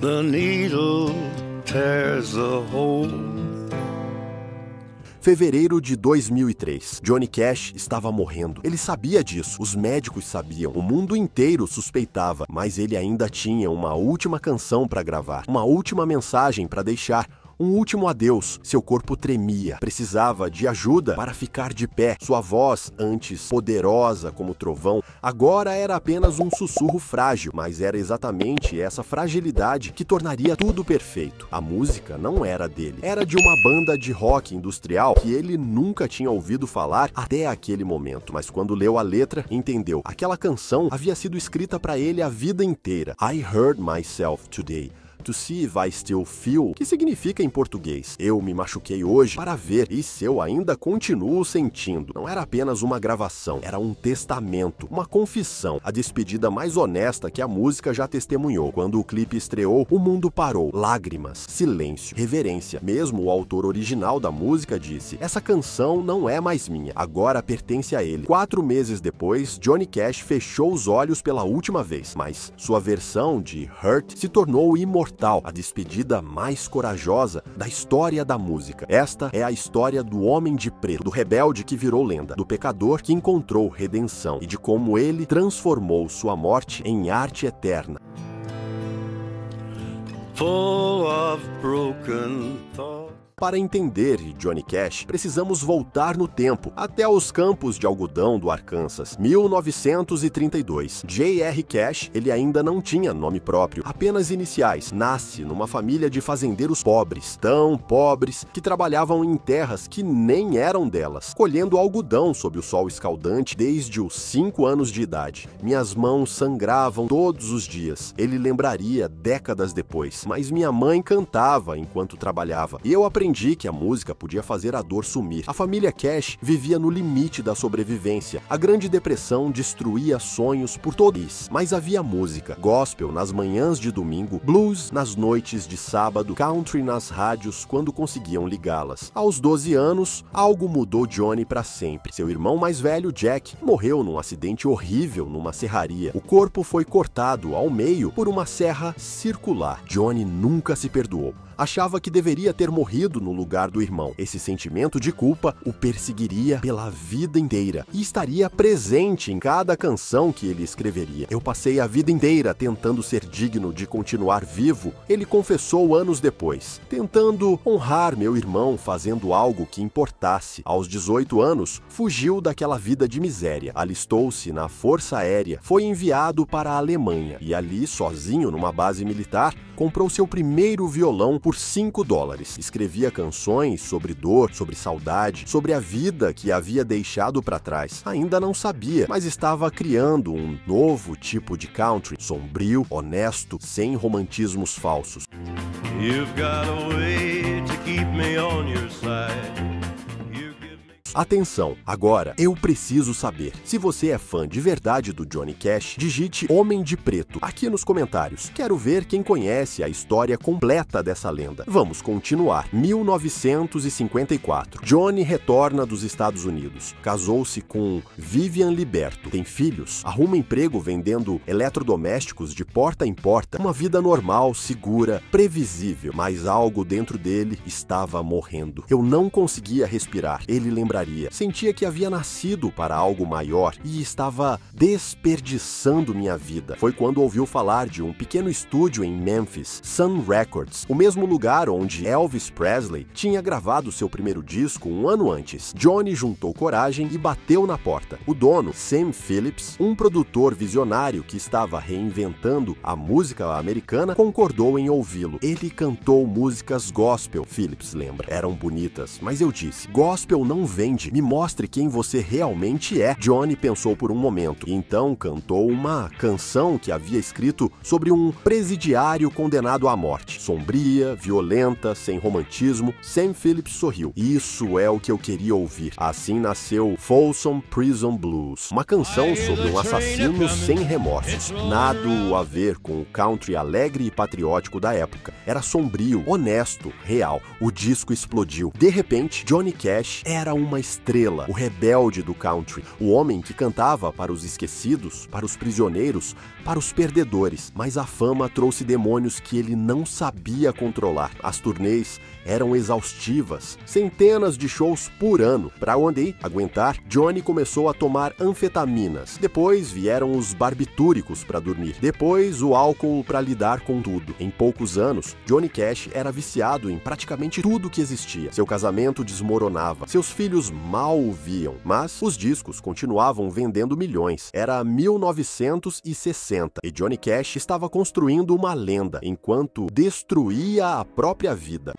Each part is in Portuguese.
The needle tears a hole. Fevereiro de 2003. Johnny Cash estava morrendo. Ele sabia disso, os médicos sabiam, o mundo inteiro suspeitava, mas ele ainda tinha uma última canção para gravar, uma última mensagem para deixar. Um último adeus. Seu corpo tremia. Precisava de ajuda para ficar de pé. Sua voz, antes poderosa como o trovão, agora era apenas um sussurro frágil, mas era exatamente essa fragilidade que tornaria tudo perfeito. A música não era dele. Era de uma banda de rock industrial que ele nunca tinha ouvido falar até aquele momento, mas quando leu a letra, entendeu. Aquela canção havia sido escrita para ele a vida inteira. I hurt myself today. To see if I still feel, que significa em português, eu me machuquei hoje para ver e se eu ainda continuo sentindo. Não era apenas uma gravação, era um testamento, uma confissão, a despedida mais honesta que a música já testemunhou. Quando o clipe estreou, o mundo parou. Lágrimas, silêncio, reverência. Mesmo o autor original da música disse, essa canção não é mais minha, agora pertence a ele. 4 meses depois, Johnny Cash fechou os olhos pela última vez, mas sua versão de Hurt se tornou imortal. A despedida mais corajosa da história da música. Esta é a história do homem de preto, do rebelde que virou lenda, do pecador que encontrou redenção e de como ele transformou sua morte em arte eterna. Full of broken thoughts. Para entender Johnny Cash, precisamos voltar no tempo, até os campos de algodão do Arkansas, 1932. J.R. Cash, ele ainda não tinha nome próprio, apenas iniciais. Nasce numa família de fazendeiros pobres, tão pobres que trabalhavam em terras que nem eram delas, colhendo algodão sob o sol escaldante desde os 5 anos de idade. Minhas mãos sangravam todos os dias. Ele lembraria décadas depois, mas minha mãe cantava enquanto trabalhava, e eu aprendi que a música podia fazer a dor sumir. A família Cash vivia no limite da sobrevivência. A Grande Depressão destruía sonhos por todo isso. Mas havia música, gospel nas manhãs de domingo, blues nas noites de sábado, country nas rádios quando conseguiam ligá-las. Aos 12 anos, algo mudou Johnny para sempre. Seu irmão mais velho, Jack, morreu num acidente horrível numa serraria. O corpo foi cortado ao meio por uma serra circular. Johnny nunca se perdoou. Achava que deveria ter morrido no lugar do irmão. Esse sentimento de culpa o perseguiria pela vida inteira e estaria presente em cada canção que ele escreveria. Eu passei a vida inteira tentando ser digno de continuar vivo, ele confessou anos depois, tentando honrar meu irmão fazendo algo que importasse. Aos 18 anos, fugiu daquela vida de miséria, alistou-se na Força Aérea, foi enviado para a Alemanha e ali, sozinho numa base militar, comprou seu primeiro violão por $5. Escrevia canções sobre dor, sobre saudade, sobre a vida que havia deixado para trás. Ainda não sabia, mas estava criando um novo tipo de country, sombrio, honesto, sem romantismos falsos. You've got a way to keep me on your side. Atenção, agora eu preciso saber. Se você é fã de verdade do Johnny Cash, digite Homem de Preto aqui nos comentários. Quero ver quem conhece a história completa dessa lenda. Vamos continuar. 1954. Johnny retorna dos Estados Unidos. Casou-se com Vivian Liberto. Tem filhos. Arruma emprego vendendo eletrodomésticos de porta em porta. Uma vida normal, segura, previsível. Mas algo dentro dele estava morrendo. Eu não conseguia respirar. Ele lembraria. Sentia que havia nascido para algo maior e estava desperdiçando minha vida. Foi quando ouviu falar de um pequeno estúdio em Memphis, Sun Records, o mesmo lugar onde Elvis Presley tinha gravado seu primeiro disco um ano antes. Johnny juntou coragem e bateu na porta. O dono, Sam Phillips, um produtor visionário que estava reinventando a música americana, concordou em ouvi-lo. Ele cantou músicas gospel, Phillips lembra. Eram bonitas, mas eu disse, gospel não vem. Me mostre quem você realmente é. Johnny pensou por um momento e então cantou uma canção que havia escrito sobre um presidiário condenado à morte. Sombria, violenta, sem romantismo. Sam Phillips sorriu. Isso é o que eu queria ouvir. Assim nasceu Folsom Prison Blues, uma canção sobre um assassino sem remorsos. Nada a ver com o country alegre e patriótico da época. Era sombrio, honesto, real. O disco explodiu. De repente, Johnny Cash era uma estrela, o rebelde do country, o homem que cantava para os esquecidos, para os prisioneiros, para os perdedores. Mas a fama trouxe demônios que ele não sabia controlar. As turnês eram exaustivas, centenas de shows por ano. Para onde aguentar, Johnny começou a tomar anfetaminas. Depois vieram os barbitúricos para dormir. Depois o álcool para lidar com tudo. Em poucos anos, Johnny Cash era viciado em praticamente tudo que existia. Seu casamento desmoronava. Seus filhos mal o viam. Mas os discos continuavam vendendo milhões. Era 1960 e Johnny Cash estava construindo uma lenda enquanto destruía a própria vida.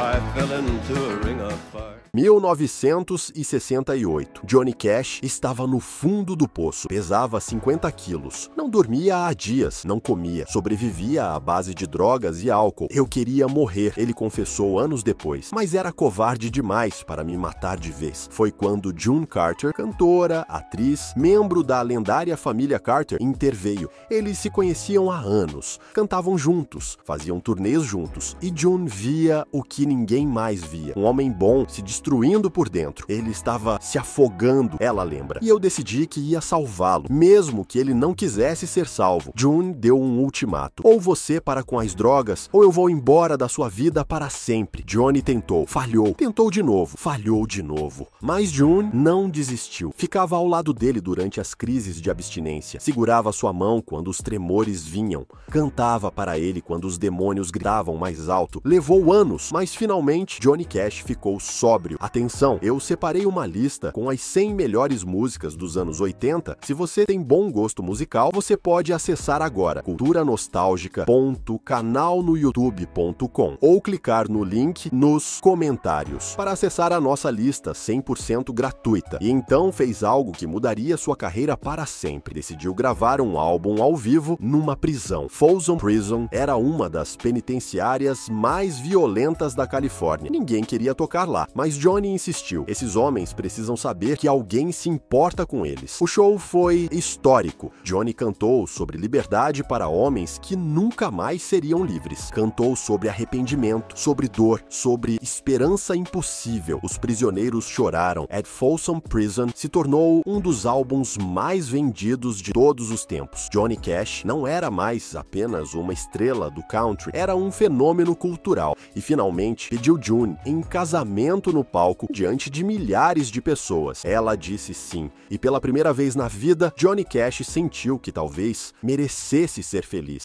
I fell into a ring of fire. 1968. Johnny Cash estava no fundo do poço. Pesava 50 quilos. Não dormia há dias, não comia. Sobrevivia à base de drogas e álcool. Eu queria morrer, ele confessou anos depois. Mas era covarde demais para me matar de vez. Foi quando June Carter, cantora, atriz, membro da lendária família Carter, interveio. Eles se conheciam há anos. Cantavam juntos, faziam turnês juntos. E June via o que ninguém mais via. Um homem bom se destruindo por dentro. Ele estava se afogando, ela lembra. E eu decidi que ia salvá-lo, mesmo que ele não quisesse ser salvo. June deu um ultimato. Ou você para com as drogas, ou eu vou embora da sua vida para sempre. Johnny tentou, falhou, tentou de novo, falhou de novo. Mas June não desistiu. Ficava ao lado dele durante as crises de abstinência. Segurava sua mão quando os tremores vinham. Cantava para ele quando os demônios gritavam mais alto. Levou anos, mas finalmente Johnny Cash ficou sóbrio. Atenção, eu separei uma lista com as 100 melhores músicas dos anos 80. Se você tem bom gosto musical, você pode acessar agora culturanostalgica.canalnoyoutube.com ou clicar no link nos comentários para acessar a nossa lista 100% gratuita. E então fez algo que mudaria sua carreira para sempre. Decidiu gravar um álbum ao vivo numa prisão. Folsom Prison era uma das penitenciárias mais violentas da Califórnia. Ninguém queria tocar lá, mas Johnny insistiu. Esses homens precisam saber que alguém se importa com eles. O show foi histórico. Johnny cantou sobre liberdade para homens que nunca mais seriam livres. Cantou sobre arrependimento, sobre dor, sobre esperança impossível. Os prisioneiros choraram. At Folsom Prison se tornou um dos álbuns mais vendidos de todos os tempos. Johnny Cash não era mais apenas uma estrela do country, era um fenômeno cultural e finalmente pediu June em casamento no palco diante de milhares de pessoas. Ela disse sim, e pela primeira vez na vida, Johnny Cash sentiu que talvez merecesse ser feliz.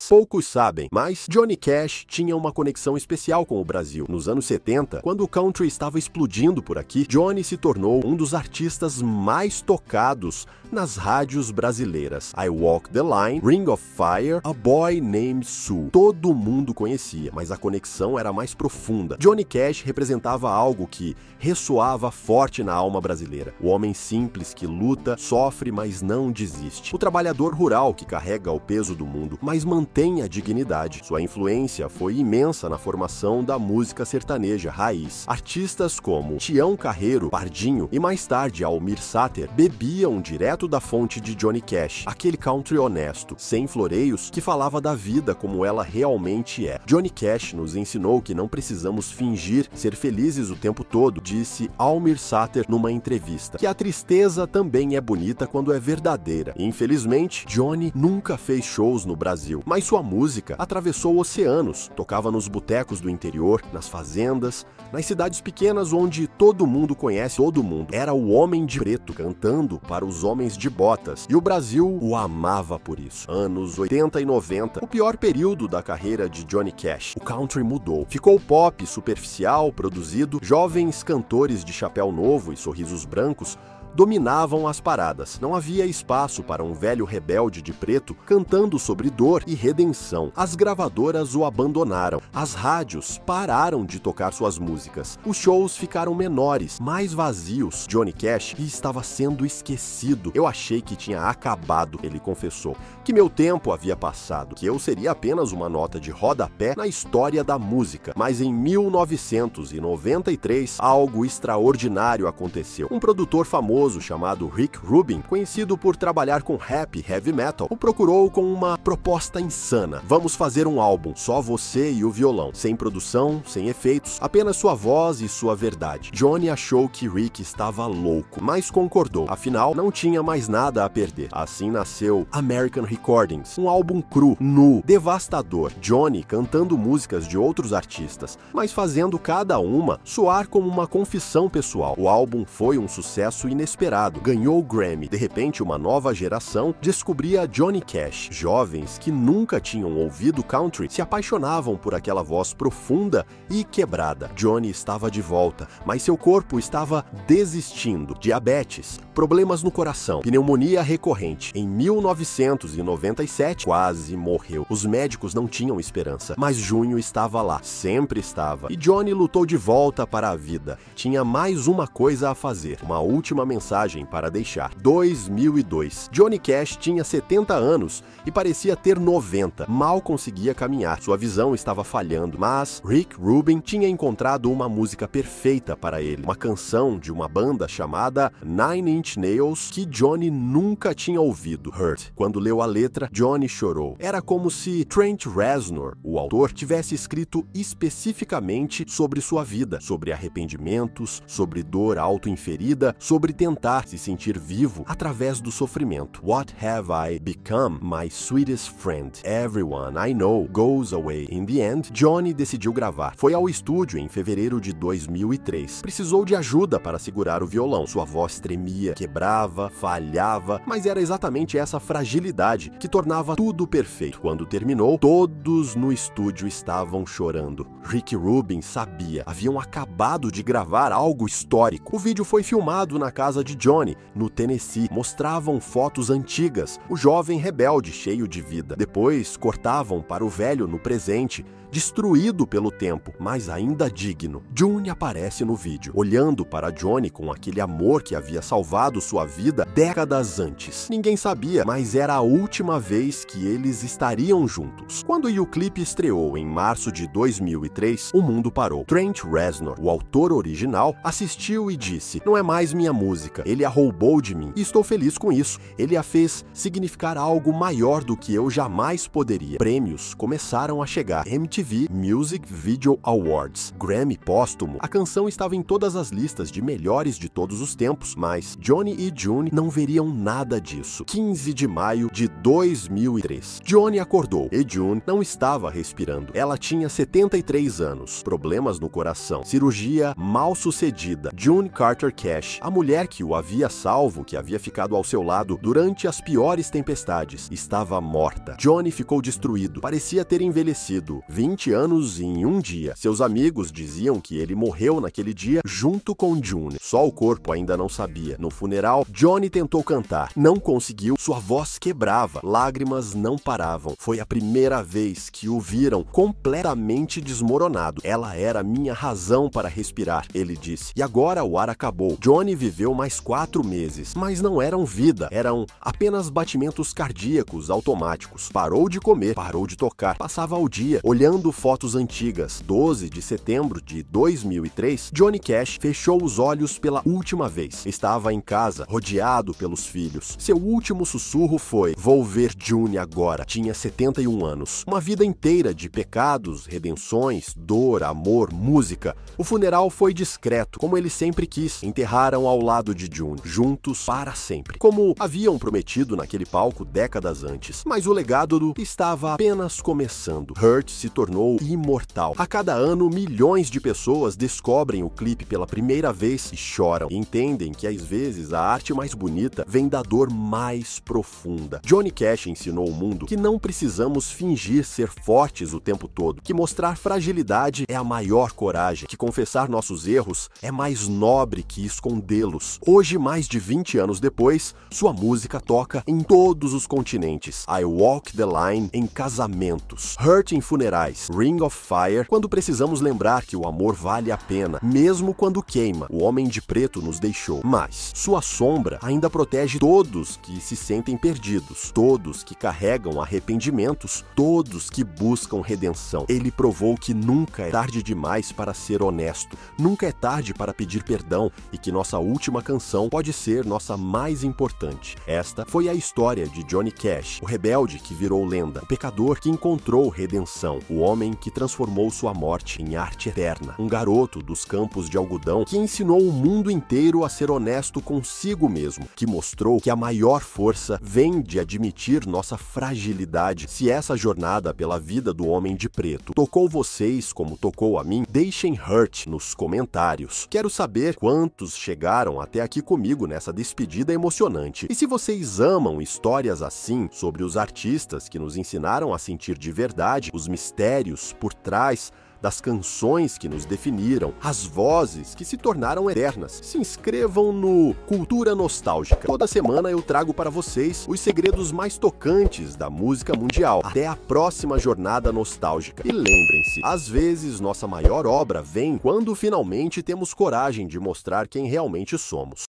Poucos sabem, mas Johnny Cash tinha uma conexão especial com o Brasil. Nos anos 70, quando o country estava explodindo por aqui, Johnny se tornou um dos artistas mais tocados nas rádios brasileiras. I Walk the Line, Ring of Fire, A Boy Named Sue. Todo mundo conhecia, mas a conexão era mais profunda. Johnny Cash representava algo que ressoava forte na alma brasileira. O homem simples que luta, sofre, mas não desiste. O trabalhador rural que carrega o peso do mundo, mas mantém a dignidade. Sua influência foi imensa na formação da música sertaneja raiz. Artistas como Tião Carreiro, Pardinho e mais tarde Almir Sater bebiam direto da fonte de Johnny Cash, aquele country honesto, sem floreios, que falava da vida como ela realmente é. Johnny Cash nos ensinou que não precisamos fingir ser felizes o tempo todo, disse Almir Sater numa entrevista, que a tristeza também é bonita quando é verdadeira. Infelizmente, Johnny nunca fez shows no Brasil, mas sua música atravessou oceanos, tocava nos botecos do interior, nas fazendas, nas cidades pequenas onde todo mundo conhece todo mundo. Era o homem de preto cantando para os homens de botas, e o Brasil o amava por isso. Anos 80 e 90, o pior período da carreira de Johnny Cash. O country mudou. Ficou pop superficial, produzido, jovens cantores de chapéu novo e sorrisos brancos dominavam as paradas. Não havia espaço para um velho rebelde de preto cantando sobre dor e redenção. As gravadoras o abandonaram. As rádios pararam de tocar suas músicas. Os shows ficaram menores, mais vazios. Johnny Cash estava sendo esquecido. Eu achei que tinha acabado, ele confessou. Que meu tempo havia passado, que eu seria apenas uma nota de rodapé na história da música. Mas em 1993, algo extraordinário aconteceu. Um produtor famoso talentoso chamado Rick Rubin, conhecido por trabalhar com rap e heavy metal, o procurou com uma proposta insana. Vamos fazer um álbum, só você e o violão, sem produção, sem efeitos, apenas sua voz e sua verdade. Johnny achou que Rick estava louco, mas concordou, afinal não tinha mais nada a perder. Assim nasceu American Recordings, um álbum cru, nu, devastador. Johnny cantando músicas de outros artistas, mas fazendo cada uma soar como uma confissão pessoal. O álbum foi um sucesso inesperado, ganhou o Grammy. De repente, uma nova geração descobria Johnny Cash. Jovens que nunca tinham ouvido country se apaixonavam por aquela voz profunda e quebrada. Johnny estava de volta, mas seu corpo estava desistindo. Diabetes, problemas no coração, pneumonia recorrente. Em 1997, quase morreu. Os médicos não tinham esperança, mas junho estava lá, sempre estava. E Johnny lutou de volta para a vida. Tinha mais uma coisa a fazer, uma última mensagem para deixar. 2002. Johnny Cash tinha 70 anos e parecia ter 90. Mal conseguia caminhar, sua visão estava falhando, mas Rick Rubin tinha encontrado uma música perfeita para ele, uma canção de uma banda chamada Nine Inch Nails que Johnny nunca tinha ouvido, Hurt. Quando leu a letra, Johnny chorou. Era como se Trent Reznor, o autor, tivesse escrito especificamente sobre sua vida, sobre arrependimentos, sobre dor auto-inferida, sobre tentar se sentir vivo através do sofrimento. What have I become? My sweetest friend. Everyone I know goes away. In the end, Johnny decidiu gravar. Foi ao estúdio em fevereiro de 2003. Precisou de ajuda para segurar o violão. Sua voz tremia, quebrava, falhava, mas era exatamente essa fragilidade que tornava tudo perfeito. Quando terminou, todos no estúdio estavam chorando. Rick Rubin sabia, haviam acabado de gravar algo histórico. O vídeo foi filmado na casa de Johnny, no Tennessee. Mostravam fotos antigas, o jovem rebelde cheio de vida. Depois cortavam para o velho no presente, destruído pelo tempo, mas ainda digno. June aparece no vídeo, olhando para Johnny com aquele amor que havia salvado sua vida décadas antes. Ninguém sabia, mas era a última vez que eles estariam juntos. Quando o clipe estreou em março de 2003, o mundo parou. Trent Reznor, o autor original, assistiu e disse: "Não é mais minha música, ele a roubou de mim, e estou feliz com isso. Ele a fez significar algo maior do que eu jamais poderia." Prêmios começaram a chegar. MTV Music Video Awards, Grammy póstumo. A canção estava em todas as listas de melhores de todos os tempos, mas Johnny e June não veriam nada disso. 15 de maio de 2003. Johnny acordou e June não estava respirando. Ela tinha 73 anos, problemas no coração, cirurgia mal sucedida. June Carter Cash, a mulher que o havia salvo, que havia ficado ao seu lado durante as piores tempestades, estava morta. Johnny ficou destruído, parecia ter envelhecido 20 anos em um dia. Seus amigos diziam que ele morreu naquele dia junto com June. Só o corpo ainda não sabia. No funeral, Johnny tentou cantar. Não conseguiu, sua voz quebrava, lágrimas não paravam. Foi a primeira vez que o viram completamente desmoronado. "Ela era minha razão para respirar", ele disse. E agora o ar acabou. Johnny viveu mais 4 meses, mas não eram vida, eram apenas batimentos cardíacos automáticos. Parou de comer, parou de tocar, passava o dia olhando fotos antigas. 12 de setembro de 2003, Johnny Cash fechou os olhos pela última vez. Estava em casa, rodeado pelos filhos. Seu último sussurro foi: "Vou ver June agora." Tinha 71 anos. Uma vida inteira de pecados, redenções, dor, amor, música. O funeral foi discreto, como ele sempre quis. Enterraram ao lado de June, juntos para sempre, como haviam prometido naquele palco décadas antes. Mas o legado estava apenas começando. Hurt se tornou imortal. A cada ano, milhões de pessoas descobrem o clipe pela primeira vez e choram. E entendem que às vezes a arte mais bonita vem da dor mais profunda. Johnny Cash ensinou o mundo que não precisamos fingir ser fortes o tempo todo, que mostrar fragilidade é a maior coragem, que confessar nossos erros é mais nobre que escondê-los. Hoje, mais de 20 anos depois, sua música toca em todos os continentes. I Walk the Line em casamentos, Hurt em funerais, mais. Ring of Fire, quando precisamos lembrar que o amor vale a pena, mesmo quando queima. O Homem de Preto nos deixou, mas sua sombra ainda protege todos que se sentem perdidos, todos que carregam arrependimentos, todos que buscam redenção. Ele provou que nunca é tarde demais para ser honesto, nunca é tarde para pedir perdão e que nossa última canção pode ser nossa mais importante. Esta foi a história de Johnny Cash, o rebelde que virou lenda, o pecador que encontrou redenção, o homem que transformou sua morte em arte eterna, um garoto dos campos de algodão que ensinou o mundo inteiro a ser honesto consigo mesmo, que mostrou que a maior força vem de admitir nossa fragilidade. Se essa jornada pela vida do Homem de Preto tocou vocês como tocou a mim, deixem Hurt nos comentários. Quero saber quantos chegaram até aqui comigo nessa despedida emocionante. E se vocês amam histórias assim, sobre os artistas que nos ensinaram a sentir de verdade, os mistérios por trás das canções que nos definiram, as vozes que se tornaram eternas, se inscrevam no Cultura Nostálgica. Toda semana eu trago para vocês os segredos mais tocantes da música mundial. Até a próxima jornada nostálgica. E lembrem-se, às vezes nossa maior obra vem quando finalmente temos coragem de mostrar quem realmente somos.